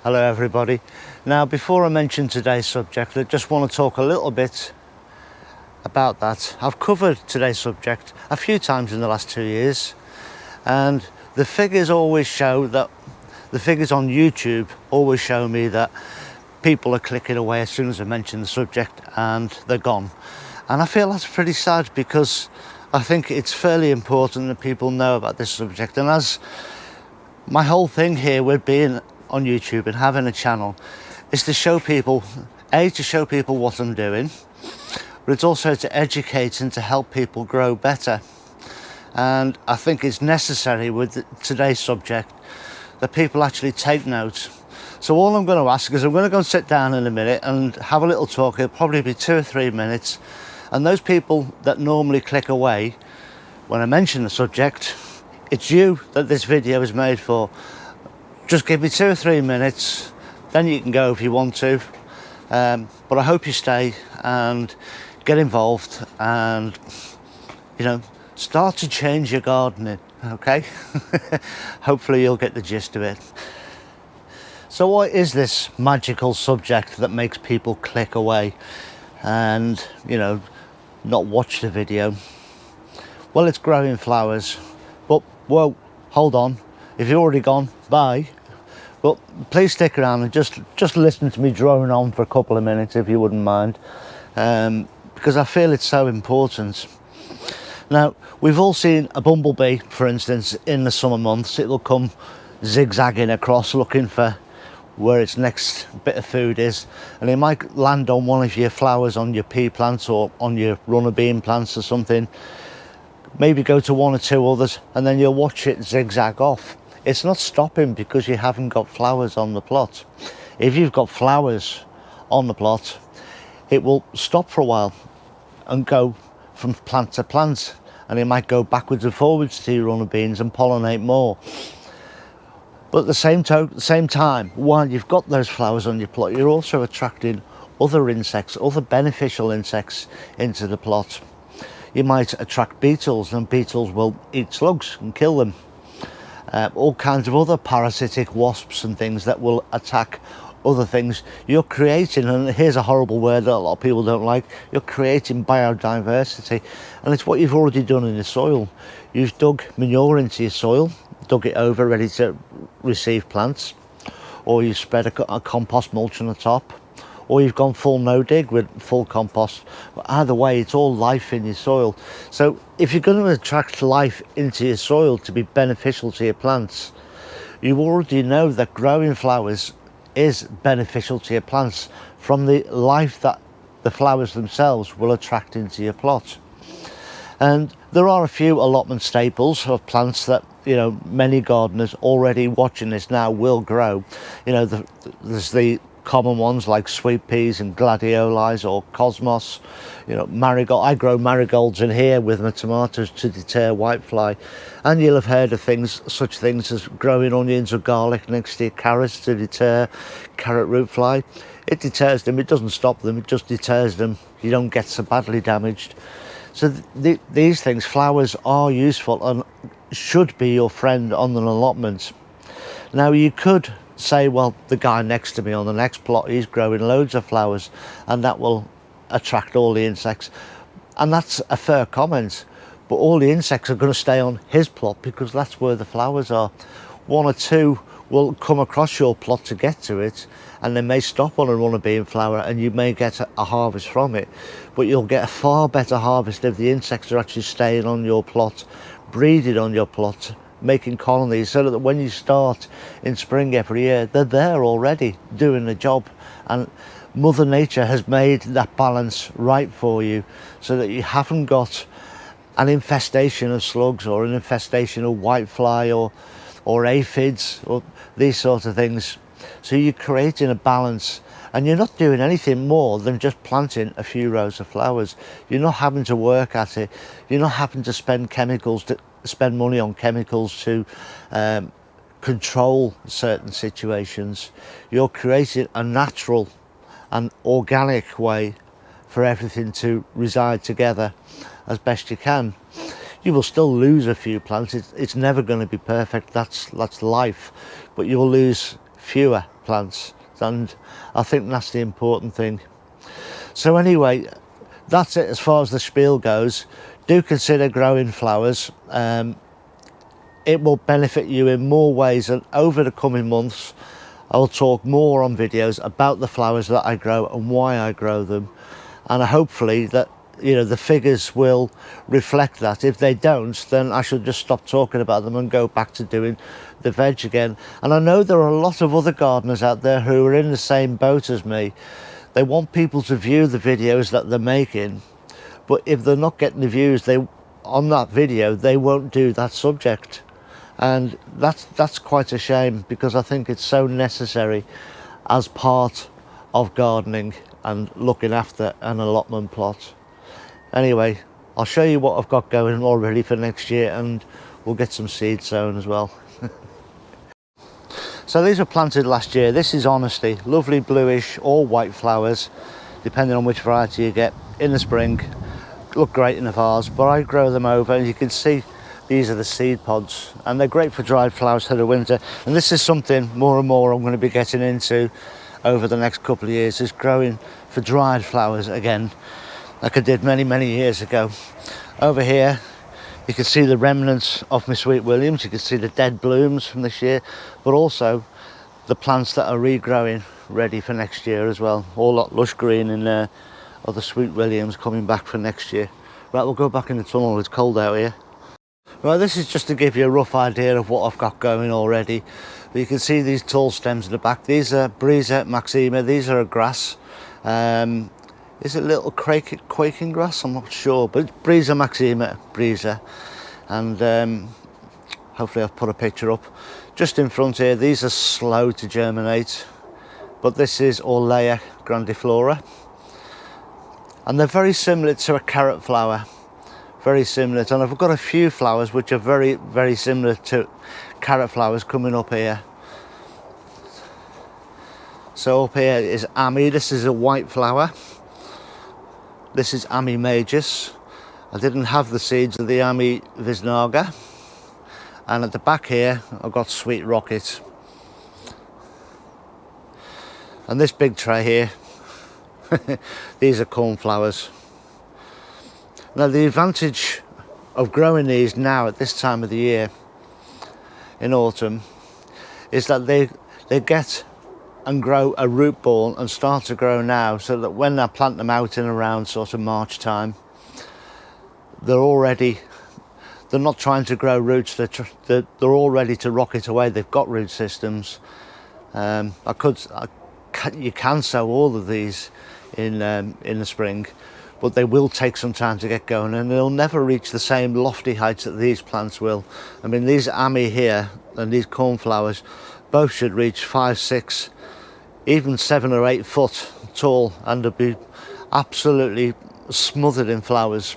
Hello everybody. Now before I mention today's subject, I just want to talk a little bit about that. I've covered today's subject a few times in the last 2 years, and the figures always show that, the figures on YouTube always show me that people are clicking away as soon as I mention the subject and they're gone. And I feel that's pretty sad, because I think it's fairly important that people know about this subject. And as my whole thing here with being on YouTube and having a channel is to show people, to show people what I'm doing, but it's also to educate and to help people grow better. And I think it's necessary with today's subject that people actually take note. So all I'm going to ask is, I'm going to go and sit down in a minute and have a little talk. It'll probably be 2 or 3 minutes, and those people that normally click away when I mention the subject, it's you that this video is made for. Just give me 2 or 3 minutes, then you can go if you want to. But I hope you stay and get involved and, you know, start to change your gardening, okay? Hopefully you'll get the gist of it. So what is this magical subject that makes people click away and, you know, not watch the video? Well, it's growing flowers. But, whoa, hold on. If you've already gone, bye. But please stick around and just listen to me drone on for a couple of minutes, if you wouldn't mind, because I feel it's so important. Now, we've all seen a bumblebee, for instance, in the summer months. It'll come zigzagging across looking for where its next bit of food is, and it might land on one of your flowers on your pea plants or on your runner bean plants or something, maybe go to 1 or 2 others, and then you'll watch it zigzag off. It's not stopping because you haven't got flowers on the plot. If you've got flowers on the plot, it will stop for a while and go from plant to plant, and it might go backwards and forwards to your runner beans and pollinate more. But at the same time, while you've got those flowers on your plot, you're also attracting other insects, other beneficial insects into the plot. You might attract beetles, and beetles will eat slugs and kill them. All kinds of other parasitic wasps and things that will attack other things. You're creating, and here's a horrible word that a lot of people don't like, you're creating biodiversity. And it's what you've already done in the soil. You've dug manure into your soil, dug it over ready to receive plants, or you've spread a compost mulch on the top, or you've gone full no dig with full compost. Either way, it's all life in your soil. So if you're going to attract life into your soil to be beneficial to your plants, you already know that growing flowers is beneficial to your plants from the life that the flowers themselves will attract into your plot. And there are a few allotment staples of plants that, you know, many gardeners already watching this now will grow. You know, there's the common ones like sweet peas and gladioli or cosmos, you know, marigold. I grow marigolds in here with my tomatoes to deter whitefly, and you'll have heard of such things as growing onions or garlic next to your carrots to deter carrot root fly. It deters them, it doesn't stop them, it just deters them. You don't get so badly damaged. So these things, flowers, are useful and should be your friend on an allotment. Now you could say, well, the guy next to me on the next plot, he's growing loads of flowers and that will attract all the insects, and that's a fair comment, but all the insects are going to stay on his plot because that's where the flowers are. 1 or 2 will come across your plot to get to it, and they may stop on a runner bean flower and you may get a harvest from it, but you'll get a far better harvest if the insects are actually staying on your plot, breeding on your plot, making colonies, so that when you start in spring every year, they're there already doing the job. And Mother Nature has made that balance right for you, so that you haven't got an infestation of slugs or an infestation of whitefly or aphids or these sort of things. So you're creating a balance, and you're not doing anything more than just planting a few rows of flowers. You're not having to work at it. You're not having to spend money on chemicals to control certain situations. You're creating a natural and organic way for everything to reside together as best you can. You will still lose a few plants. It's never going to be perfect. That's life, but you'll lose fewer plants, and I think that's the important thing. So anyway, that's it as far as the spiel goes. Do consider growing flowers. It will benefit you in more ways, and over the coming months I'll talk more on videos about the flowers that I grow and why I grow them, and hopefully that, you know, the figures will reflect that. If they don't, then I should just stop talking about them and go back to doing the veg again. And I know there are a lot of other gardeners out there who are in the same boat as me. They want people to view the videos that they're making, but if they're not getting the views on that video, they won't do that subject. And that's quite a shame, because I think it's so necessary as part of gardening and looking after an allotment plot. Anyway, I'll show you what I've got going already for next year, and we'll get some seeds sown as well. So these were planted last year. This is Honesty, lovely bluish or white flowers, depending on which variety you get, in the spring. Look great in a vase, but I grow them over, and you can see these are the seed pods, and they're great for dried flowers for the winter. And this is something more and more I'm going to be getting into over the next couple of years, is growing for dried flowers again, like I did many years ago. Over here you can see the remnants of my Sweet Williams. You can see the dead blooms from this year, but also the plants that are regrowing ready for next year as well. All that lush green in there are the Sweet Williams coming back for next year. Right, we'll go back in the tunnel, it's cold out here. Right, this is just to give you a rough idea of what I've got going already. But you can see these tall stems in the back. These are Breeza maxima. These are a grass. Is it little quaking grass? I'm not sure, but Breeza maxima, Breeza. And hopefully I've put a picture up. Just in front here, these are slow to germinate, but this is Orlea grandiflora. And they're very similar to a carrot flower. Very similar, and I've got a few flowers which are very similar to carrot flowers coming up here. So up here is Ami. This is a white flower. This is Ami majus. I didn't have the seeds of the Ami visnaga. And at the back here I've got Sweet Rocket. And this big tray here, these are cornflowers. Now the advantage of growing these now at this time of the year, in autumn, is that they get and grow a root ball and start to grow now, so that when I plant them out in around sort of March time, they're not trying to grow roots, they're all ready to rocket away. They've got root systems. You can sow all of these in the spring, but they will take some time to get going, and they'll never reach the same lofty heights that these plants will. I mean, these Ami here and these cornflowers both should reach 5, 6, even 7 or 8 foot tall, and they'll be absolutely smothered in flowers,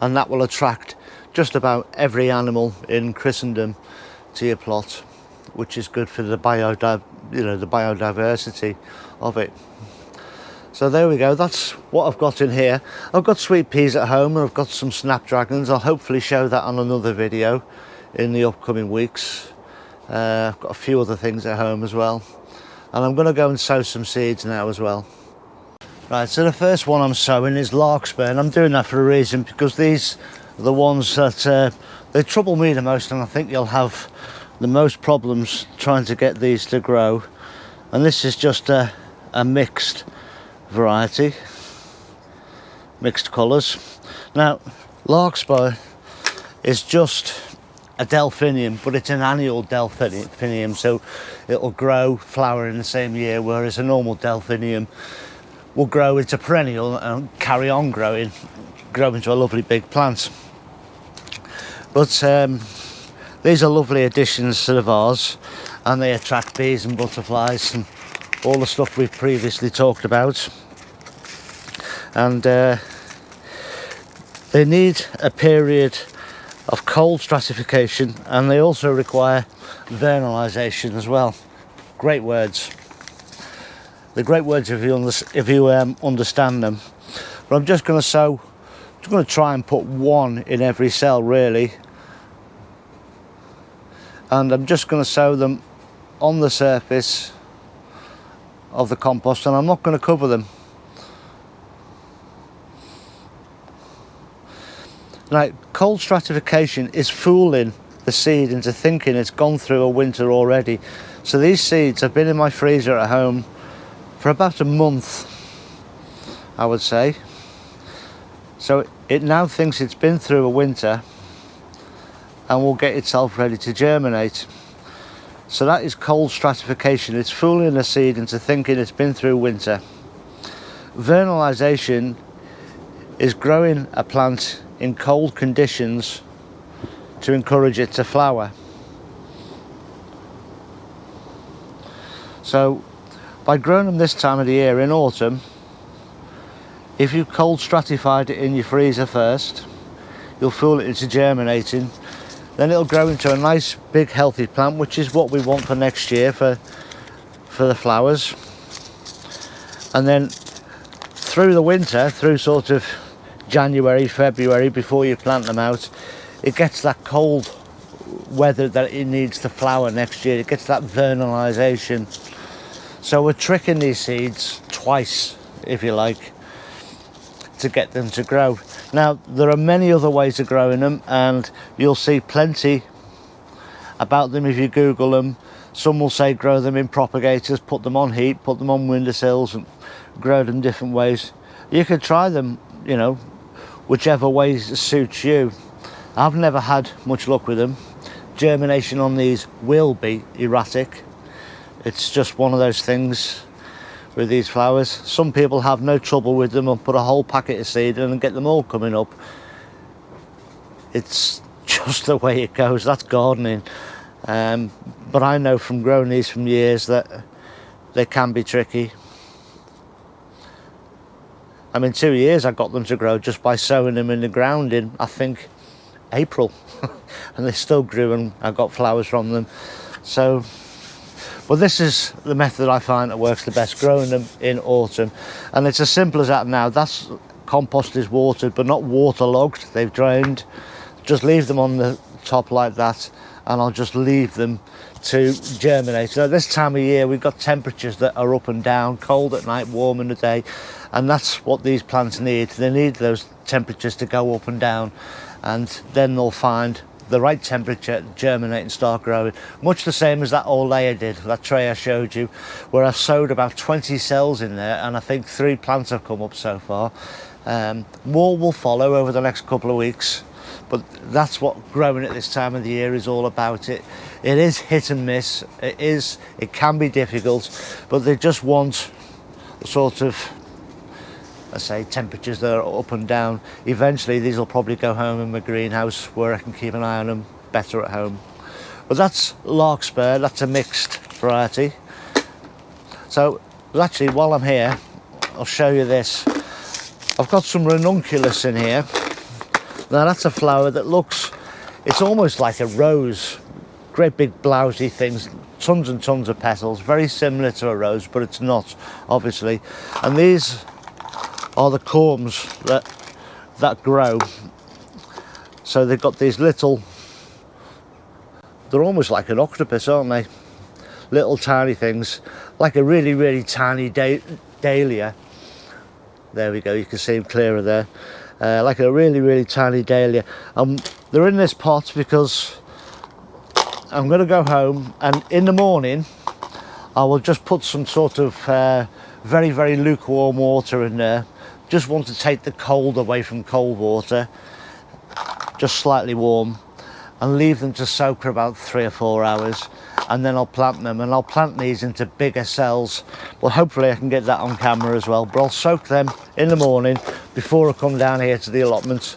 and that will attract just about every animal in Christendom to your plot, which is good for the biodiversity of it. So there we go, that's what I've got in here. I've got sweet peas at home, and I've got some snapdragons. I'll hopefully show that on another video in the upcoming weeks. I've got a few other things at home as well. And I'm going to go and sow some seeds now as well. Right, so the first one I'm sowing is Larkspur, and I'm doing that for a reason, because these are the ones that they trouble me the most, and I think you'll have the most problems trying to get these to grow. And this is just a mixed variety, mixed colours. Now Larkspur is just a delphinium, but it's an annual delphinium, so it'll grow, flower in the same year, whereas a normal delphinium will grow into perennial and carry on growing, grow into a lovely big plant. But these are lovely additions to the vase, and they attract bees and butterflies and all the stuff we've previously talked about. And they need a period of cold stratification, and they also require vernalisation as well. Great words. They're great words if you understand them. But I'm just going to try and put one in every cell, really. And I'm just going to sow them on the surface of the compost, and I'm not going to cover them. Now, cold stratification is fooling the seed into thinking it's gone through a winter already. So these seeds have been in my freezer at home for about a month, I would say. So it now thinks it's been through a winter and will get itself ready to germinate. So that is cold stratification. It's fooling the seed into thinking it's been through winter. Vernalization is growing a plant in cold conditions to encourage it to flower. So by growing them this time of the year in autumn, if you cold stratified it in your freezer first, you'll fool it into germinating. Then it'll grow into a nice big healthy plant, which is what we want for next year for the flowers. And then through the winter, through sort of January, February, before you plant them out, it gets that cold weather that it needs to flower next year. It gets that vernalization. So we're tricking these seeds twice, if you like, to get them to grow. Now, there are many other ways of growing them, and you'll see plenty about them if you Google them. Some will say grow them in propagators, put them on heat, put them on windowsills, and grow them different ways. You could try them, you know, whichever way suits you. I've never had much luck with them. Germination on these will be erratic. It's just one of those things with these flowers. Some people have no trouble with them and put a whole packet of seed in and get them all coming up. It's just the way it goes. That's gardening. But I know from growing these from years that they can be tricky. I mean, 2 years I got them to grow just by sowing them in the ground in, I think, April. And they still grew and I got flowers from them. So, well, this is the method I find that works the best, growing them in autumn. And it's as simple as that now. That's compost is watered, but not waterlogged. They've drained. Just leave them on the top like that, and I'll just leave them to germinate. So this time of year, we've got temperatures that are up and down, cold at night, warm in the day. And that's what these plants need. They need those temperatures to go up and down, and then they'll find the right temperature, germinate and start growing. Much the same as that old layer did, that tray I showed you, where I've sowed about 20 cells in there, and I think 3 plants have come up so far. More will follow over the next couple of weeks, but that's what growing at this time of the year is all about. It is hit and miss. It can be difficult, but they just want sort of, I say, temperatures that are up and down. Eventually these will probably go home in my greenhouse where I can keep an eye on them better at home. But that's Larkspur. That's a mixed variety. So actually, while I'm here, I'll show you this. I've got some ranunculus in here. Now that's a flower that looks, it's almost like a rose. Great big blousy things, tons and tons of petals, very similar to a rose, but it's not, obviously. And these are the corms that grow. So they've got these little, they're almost like an octopus, aren't they? Little tiny things, like a really, really tiny dahlia. There we go, you can see them clearer there. Like a really, really tiny dahlia. They're in this pot because I'm going to go home, and in the morning I will just put some sort of very, very lukewarm water in there. Just want to take the cold away from cold water, just slightly warm, and leave them to soak for about 3 or 4 hours, and then I'll plant them. And I'll plant these into bigger cells. Well, hopefully I can get that on camera as well, but I'll soak them in the morning before I come down here to the allotments,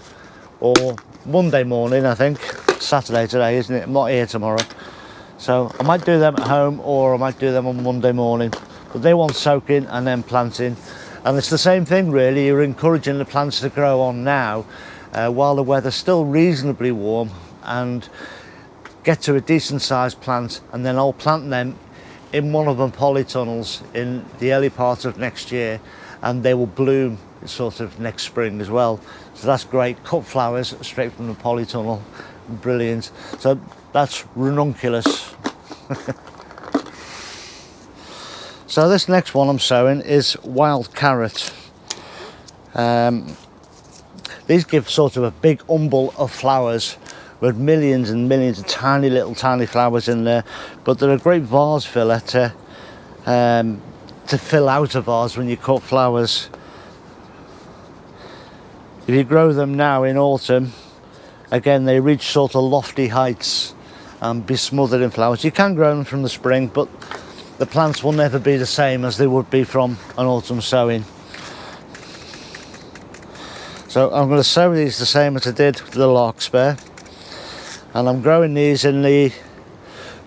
or Monday morning, I think. Saturday today, isn't it? I'm not here tomorrow, so I might do them at home, or I might do them on Monday morning. But they want soaking and then planting. And it's the same thing really. You're encouraging the plants to grow on now while the weather's still reasonably warm, and get to a decent sized plant, and then I'll plant them in one of the polytunnels in the early part of next year, and they will bloom sort of next spring as well. So that's great. Cut flowers straight from the polytunnel. Brilliant. So that's ranunculus. So this next one I'm sowing is wild carrot. These give sort of a big umbel of flowers with millions and millions of tiny flowers in there, but they're a great vase filler to fill out a vase when you cut flowers. If you grow them now in autumn, again they reach sort of lofty heights and be smothered in flowers. You can grow them from the spring, but the plants will never be the same as they would be from an autumn sowing. So I'm going to sow these the same as I did the Larkspur, and I'm growing these in the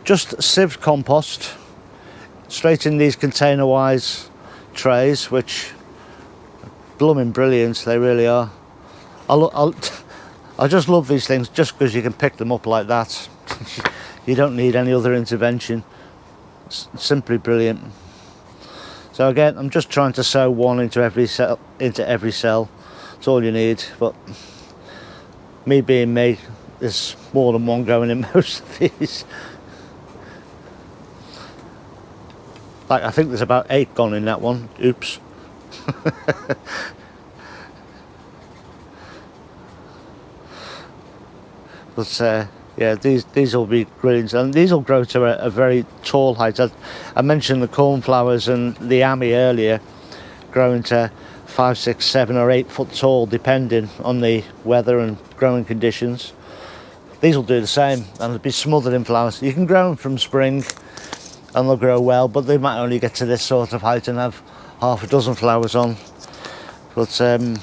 just sieved compost straight in these container-wise trays, which are blooming brilliant, they really are. I just love these things just because you can pick them up like that. You don't need any other intervention. It's simply brilliant. So again, I'm just trying to sow one into every cell. That's all you need, but me being me, there's more than one going in most of these. Like, I think there's about 8 gone in that one. Oops. But yeah, these will be greens, and these will grow to a very tall height. I mentioned the cornflowers and the ammi earlier, growing to 5, 6, 7 or 8 foot tall, depending on the weather and growing conditions. These will do the same, and they'll be smothered in flowers. You can grow them from spring and they'll grow well, but they might only get to this sort of height and have half a dozen flowers on. But I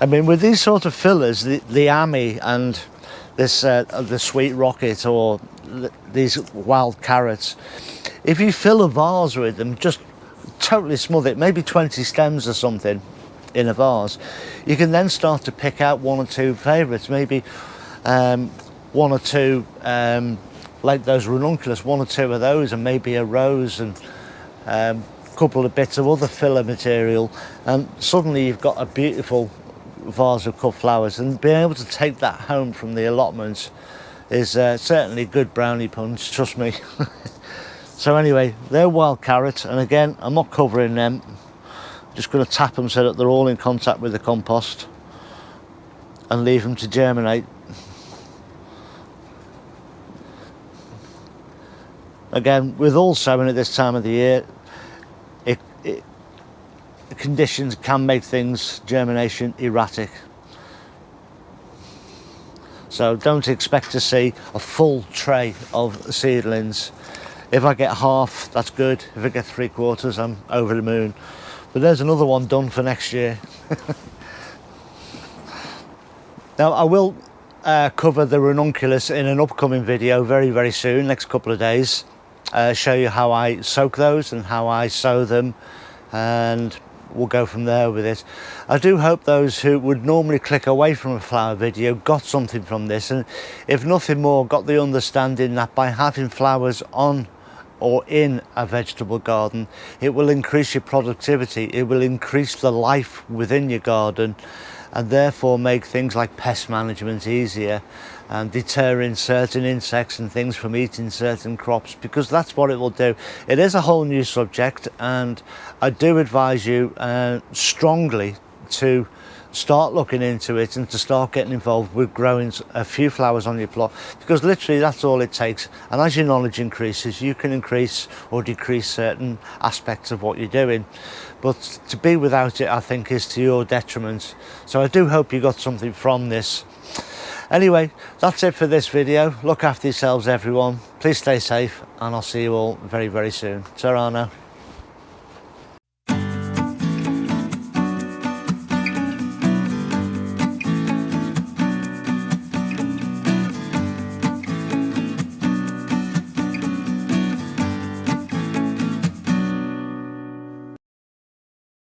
mean, with these sort of fillers, the ammi and this the sweet rocket or these wild carrots, if you fill a vase with them, just totally smother it, maybe 20 stems or something in a vase, you can then start to pick out 1 or 2 favourites, maybe 1 or 2 like those ranunculus, 1 or 2 of those, and maybe a rose and a couple of bits of other filler material, and suddenly you've got a beautiful vase of cut flowers. And being able to take that home from the allotments is certainly good brownie punch, trust me. So anyway, they're wild carrot, and again, I'm not covering them, just going to tap them so that they're all in contact with the compost and leave them to germinate. Again, with all sowing at this time of the year, the conditions can make things, germination, erratic. So don't expect to see a full tray of seedlings. If I get half, that's good. If I get 3/4, I'm over the moon. But there's another one done for next year. Now, I will cover the ranunculus in an upcoming video very, very soon, next couple of days. Show you how I soak those and how I sow them, and we'll go from there with it. I do hope those who would normally click away from a flower video got something from this, and if nothing more, got the understanding that by having flowers on or in a vegetable garden, it will increase your productivity, it will increase the life within your garden, and therefore make things like pest management easier and deterring certain insects and things from eating certain crops, because that's what it will do. It is a whole new subject, and I do advise you strongly to start looking into it and to start getting involved with growing a few flowers on your plot, because literally that's all it takes. And as your knowledge increases, you can increase or decrease certain aspects of what you're doing, but to be without it, I think, is to your detriment. So I do hope you got something from this. Anyway, that's it for this video. Look after yourselves, everyone. Please stay safe, and I'll see you all very, very soon. Ta-ra now.